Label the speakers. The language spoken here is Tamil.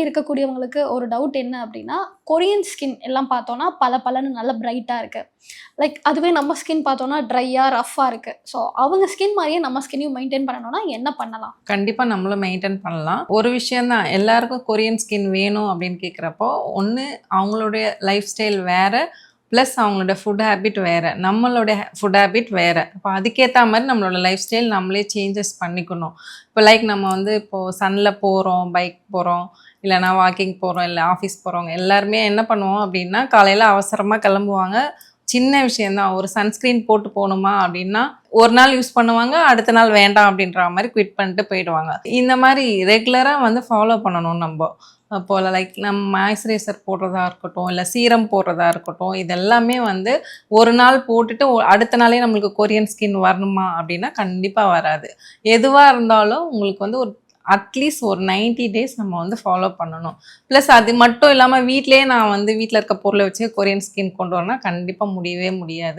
Speaker 1: இருக்கக்கூடியவங்களுக்கு ஒரு டவுட் என்ன அப்படின்னா, கொரியன் ஸ்கின் எல்லாம் பார்த்தோம்னா பளபளன்னு நல்லா பிரைட்டா இருக்கு. லைக் அதுவே நம்ம ஸ்கின் பார்த்தோம்னா ட்ரையா, ரஃப்பா இருக்கு. ஸோ அவங்க ஸ்கின் மாரியே நம்ம ஸ்கின்னையும் மெயின்டெயின் பண்ணணும்னா என்ன பண்ணலாம்?
Speaker 2: கண்டிப்பா நம்மளும் மெயின்டெயின் பண்ணலாம். ஒரு விஷயம் தான் எல்லாருக்கும் கொரியன் ஸ்கின் வேணும் அப்படின்னு கேட்குறப்போ, ஒண்ணு அவங்களுடைய லைஃப் ஸ்டைல் வேற, ப்ளஸ் அவங்களோட ஃபுட் ஹேபிட் வேற. நம்மளோட ஃபுட் ஹேபிட் வேற. அப்போ அதுக்கேத்தா மாரி நம்மளோட லைஃப் ஸ்டைல் நம்மளே சேஞ்சஸ் பண்ணிக்கணும். இப்போ லைக் நம்ம வந்து இப்போ சன்ல போறோம், பைக் போறோம், இல்லைனா வாக்கிங் போறோம், இல்ல ஆஃபீஸ் போறவங்க எல்லாருமே என்ன பண்ணுவோம் அப்படின்னா, காலையில அவசரமா கிளம்புவாங்க. சின்ன விஷயம் தான். ஒரு சன்ஸ்கிரீன் போட்டு போணுமா அப்படின்னா, ஒரு நாள் யூஸ் பண்ணுவாங்க. அடுத்த நாள் வேண்டாம் அப்படின்ற மாரி குவிட் பண்ணிட்டு போயிடுவாங்க. இந்த மாரி ரெகுலரா வந்து ஃபாலோ பண்ணணும் நம்ப. அப்போ லைக் நம்ம மாய்ஸ்சரைசர் போடுறதா இருக்கட்டும், இல்ல சீரம் போடுறதா இருக்கட்டும், இது எல்லாமே வந்து ஒரு நாள் போட்டுட்டு அடுத்த நாளே நம்மளுக்கு கொரியன் ஸ்கின் வரணுமா அப்படின்னா, கண்டிப்பா வராது. எதுவா இருந்தாலும் உங்களுக்கு வந்து ஒரு அட்லீஸ்ட் ஒரு 90 டேஸ் நம்ம வந்து ஃபாலோ பண்ணணும். ப்ளஸ் அது மட்டும் இல்லாம வீட்லயே நான் வந்து வீட்ல இருக்க பொருள வச்சே கொரியன் ஸ்கின் கொண்டு வரேன்னா, கண்டிப்பா முடியவே முடியாது.